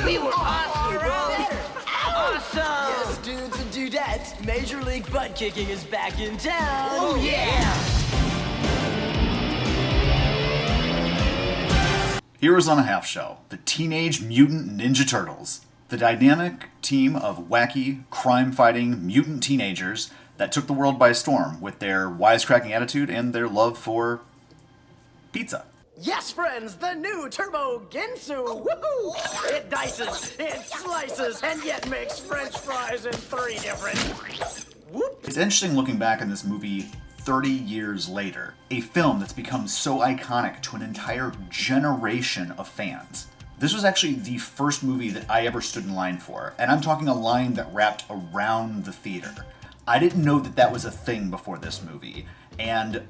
We were awesome, bro. Awesome. Yes, dudes and dudettes, Major League Butt Kicking is back in town. Oh, yeah. Heroes on a Half Shell, the Teenage Mutant Ninja Turtles. The dynamic team of wacky, crime-fighting mutant teenagers that took the world by storm with their wisecracking attitude and their love for pizza. Yes, friends, the new Turbo Ginsu. Woohoo! It dices, it slices, and yet makes French fries in 3 different. Whoop. It's interesting looking back on this movie 30 years later, a film that's become so iconic to an entire generation of fans. This was actually the first movie that I ever stood in line for, and I'm talking a line that wrapped around the theater. I didn't know that that was a thing before this movie, and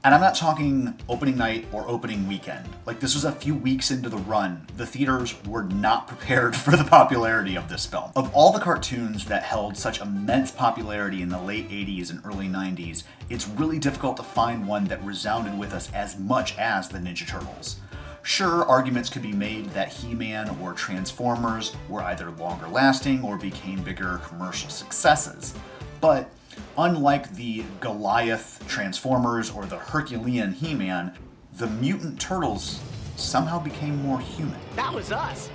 I'm not talking opening night or opening weekend. Like, this was a few weeks into the run. The theaters were not prepared for the popularity of this film. Of all the cartoons that held such immense popularity in the late 80s and early 90s, it's really difficult to find one that resounded with us as much as the Ninja Turtles. Sure, arguments could be made that He-Man or Transformers were either longer lasting or became bigger commercial successes, but unlike the Goliath Transformers or the Herculean He-Man, the Mutant Turtles somehow became more human. That was us.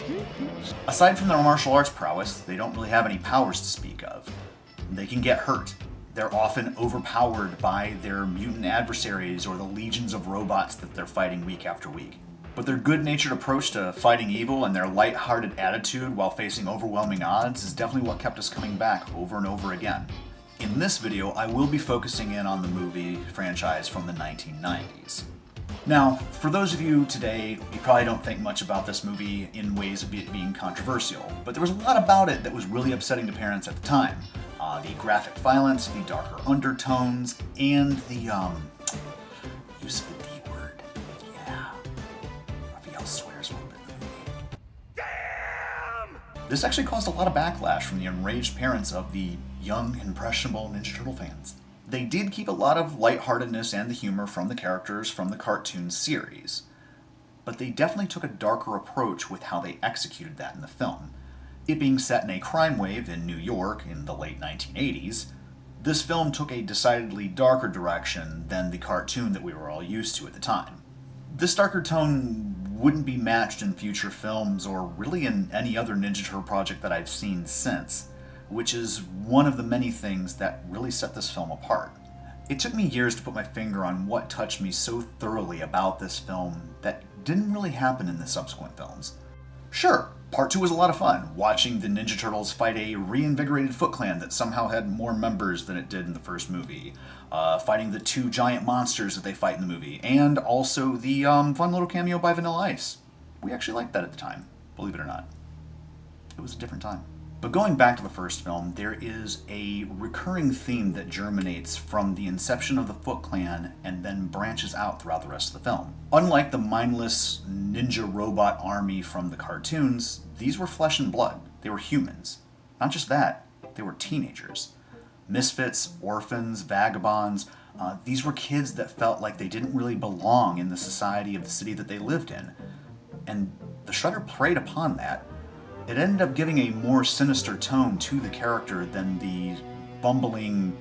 Aside from their martial arts prowess, they don't really have any powers to speak of. They can get hurt. They're often overpowered by their mutant adversaries or the legions of robots that they're fighting week after week. But their good-natured approach to fighting evil and their light-hearted attitude while facing overwhelming odds is definitely what kept us coming back over and over again. In this video, I will be focusing in on the movie franchise from the 1990s. Now, for those of you today, you probably don't think much about this movie in ways of it being controversial, but there was a lot about it that was really upsetting to parents at the time. The graphic violence, the darker undertones, and the, use of the D word. Yeah. Raphael swears a little bit in the movie. Damn! This actually caused a lot of backlash from the enraged parents of the young, impressionable Ninja Turtle fans. They did keep a lot of lightheartedness and the humor from the characters from the cartoon series, but they definitely took a darker approach with how they executed that in the film. It being set in a crime wave in New York in the late 1980s, this film took a decidedly darker direction than the cartoon that we were all used to at the time. This darker tone wouldn't be matched in future films or really in any other Ninja Turtle project that I've seen since, which is one of the many things that really set this film apart. It took me years to put my finger on what touched me so thoroughly about this film that didn't really happen in the subsequent films. Sure, Part 2 was a lot of fun, watching the Ninja Turtles fight a reinvigorated Foot Clan that somehow had more members than it did in the first movie, fighting the 2 giant monsters that they fight in the movie, and also the fun little cameo by Vanilla Ice. We actually liked that at the time, believe it or not. It was a different time. But going back to the first film, there is a recurring theme that germinates from the inception of the Foot Clan and then branches out throughout the rest of the film. Unlike the mindless ninja robot army from the cartoons, these were flesh and blood. They were humans. Not just that, they were teenagers. Misfits, orphans, vagabonds, these were kids that felt like they didn't really belong in the society of the city that they lived in. And the Shredder preyed upon that. It ended up giving a more sinister tone to the character than the bumbling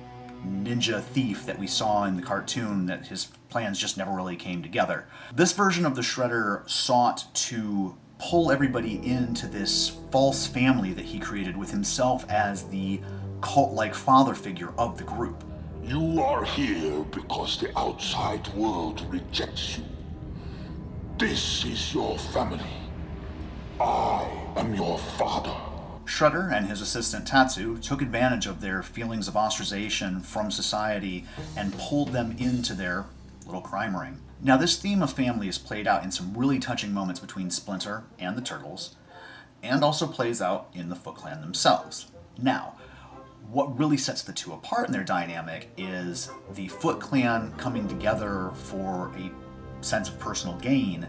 ninja thief that we saw in the cartoon that his plans just never really came together. This version of the Shredder sought to pull everybody into this false family that he created with himself as the cult-like father figure of the group. You are here because the outside world rejects you. This is your family. I am your father. Shredder and his assistant Tatsu took advantage of their feelings of ostracization from society and pulled them into their little crime ring. Now, this theme of family is played out in some really touching moments between Splinter and the Turtles, and also plays out in the Foot Clan themselves. Now, what really sets the two apart in their dynamic is the Foot Clan coming together for a sense of personal gain,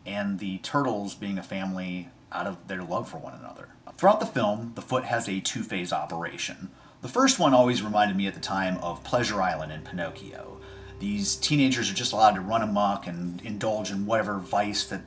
and the Turtles being a family out of their love for one another. Throughout the film, the Foot has a two-phase operation. The first one always reminded me at the time of Pleasure Island in Pinocchio. These teenagers are just allowed to run amok and indulge in whatever vice that,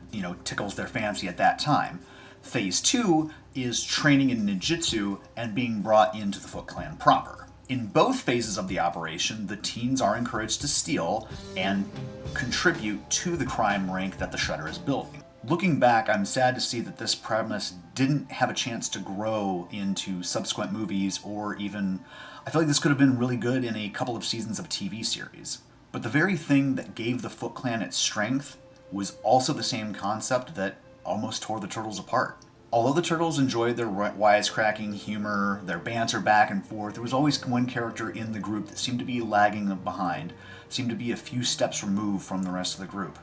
tickles their fancy at that time. Phase 2 is training in ninjutsu and being brought into the Foot Clan proper. In both phases of the operation, the teens are encouraged to steal and contribute to the crime ring that the Shredder is building. Looking back, I'm sad to see that this premise didn't have a chance to grow into subsequent movies, or even, I feel like this could have been really good in a couple of seasons of a TV series. But the very thing that gave the Foot Clan its strength was also the same concept that almost tore the Turtles apart. Although the Turtles enjoyed their wisecracking humor, their banter back and forth, there was always one character in the group that seemed to be lagging behind, seemed to be a few steps removed from the rest of the group.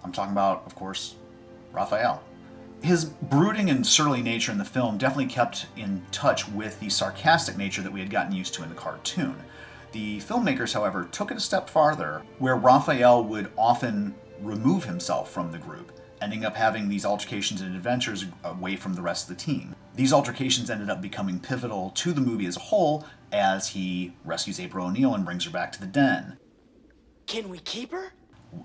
I'm talking about, of course, Raphael. His brooding and surly nature in the film definitely kept in touch with the sarcastic nature that we had gotten used to in the cartoon. The filmmakers, however, took it a step farther, where Raphael would often remove himself from the group, ending up having these altercations and adventures away from the rest of the team. These altercations ended up becoming pivotal to the movie as a whole, as he rescues April O'Neil and brings her back to the den. Can we keep her?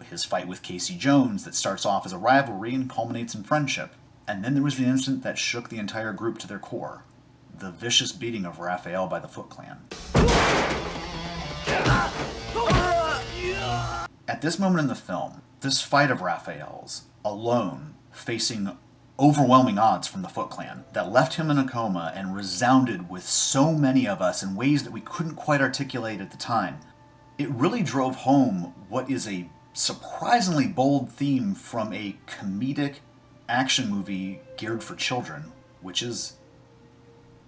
His fight with Casey Jones that starts off as a rivalry and culminates in friendship. And then there was the incident that shook the entire group to their core. The vicious beating of Raphael by the Foot Clan. At this moment in the film, this fight of Raphael's, alone, facing overwhelming odds from the Foot Clan, that left him in a coma and resounded with so many of us in ways that we couldn't quite articulate at the time, it really drove home what is a surprisingly bold theme from a comedic action movie geared for children, which is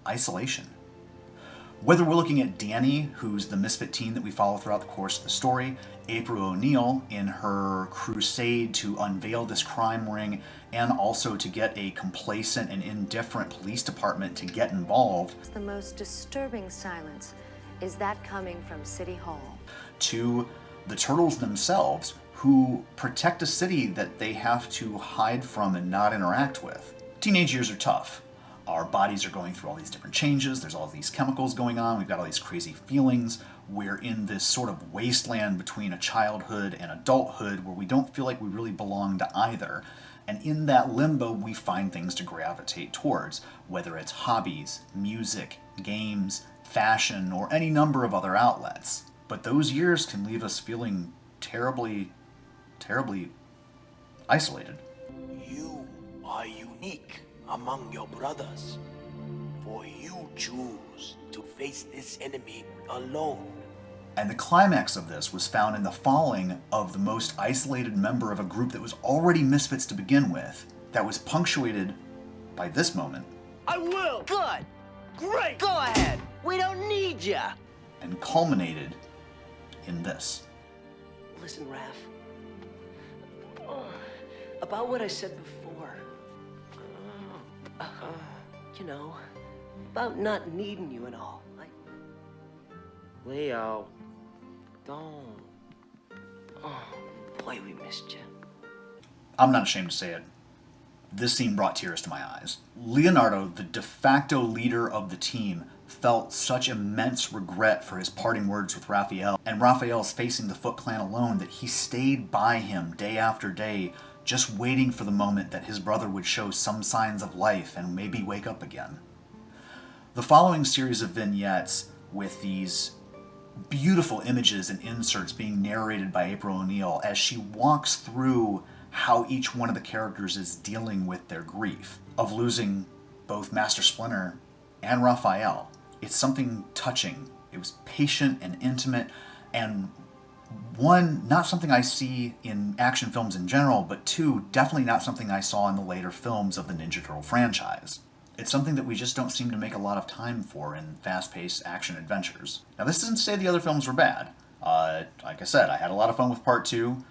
isolation. Whether we're looking at Danny, who's the misfit teen that we follow throughout the course of the story, April O'Neil in her crusade to unveil this crime ring, and also to get a complacent and indifferent police department to get involved. The most disturbing silence is that coming from City Hall. To the Turtles themselves, who protect a city that they have to hide from and not interact with. Teenage years are tough. Our bodies are going through all these different changes, there's all these chemicals going on, we've got all these crazy feelings, we're in this sort of wasteland between a childhood and adulthood where we don't feel like we really belong to either. And in that limbo, we find things to gravitate towards, whether it's hobbies, music, games, fashion, or any number of other outlets. But those years can leave us feeling terribly, terribly isolated. You are unique among your brothers, for you choose to face this enemy alone. And the climax of this was found in the falling of the most isolated member of a group that was already misfits to begin with, that was punctuated by this moment. I will. Good. Great. Go ahead. We don't need ya. And culminated in this. Listen, Raph. About what I said before. You know, about not needing you and all. Like, Leo, don't. oh, boy, we missed you. I'm not ashamed to say it. This scene brought tears to my eyes. Leonardo, the de facto leader of the team, felt such immense regret for his parting words with Raphael, and Raphael's facing the Foot Clan alone, that he stayed by him day after day, just waiting for the moment that his brother would show some signs of life and maybe wake up again. The following series of vignettes with these beautiful images and inserts being narrated by April O'Neil as she walks through how each one of the characters is dealing with their grief of losing both Master Splinter and Raphael. It's something touching. It was patient and intimate, and one, not something I see in action films in general, but two, definitely not something I saw in the later films of the Ninja Turtle franchise. It's something that we just don't seem to make a lot of time for in fast-paced action adventures. Now, this isn't to say the other films were bad. Like I said, I had a lot of fun with Part 2.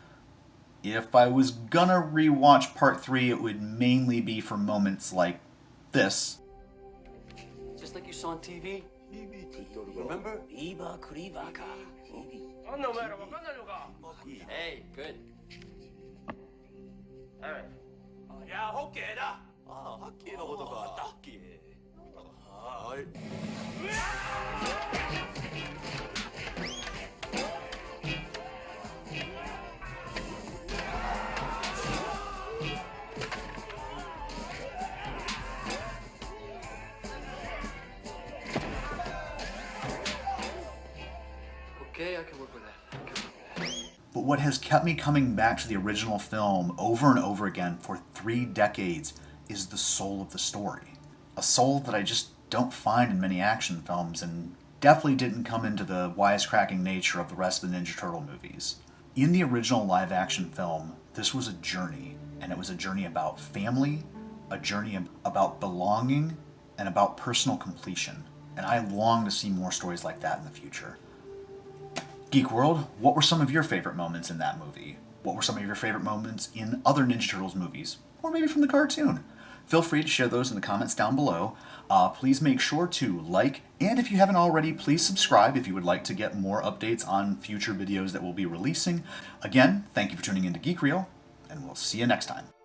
If I was gonna rewatch Part 3, it would mainly be for moments like this. Just like you saw on TV. Remember? Iba Kuribaka. Hey, good. All right. 야, 호깨다. 호깨의 것도가 딱히. what has kept me coming back to the original film over and over again for 3 decades is the soul of the story. A soul that I just don't find in many action films, and definitely didn't come into the wisecracking nature of the rest of the Ninja Turtle movies. In the original live-action film, this was a journey, and it was a journey about family, a journey about belonging, and about personal completion. And I long to see more stories like that in the future. Geek World, what were some of your favorite moments in that movie? What were some of your favorite moments in other Ninja Turtles movies? Or maybe from the cartoon? Feel free to share those in the comments down below. Please make sure to like, and if you haven't already, please subscribe if you would like to get more updates on future videos that we'll be releasing. Again, thank you for tuning into Geek Reel, and we'll see you next time.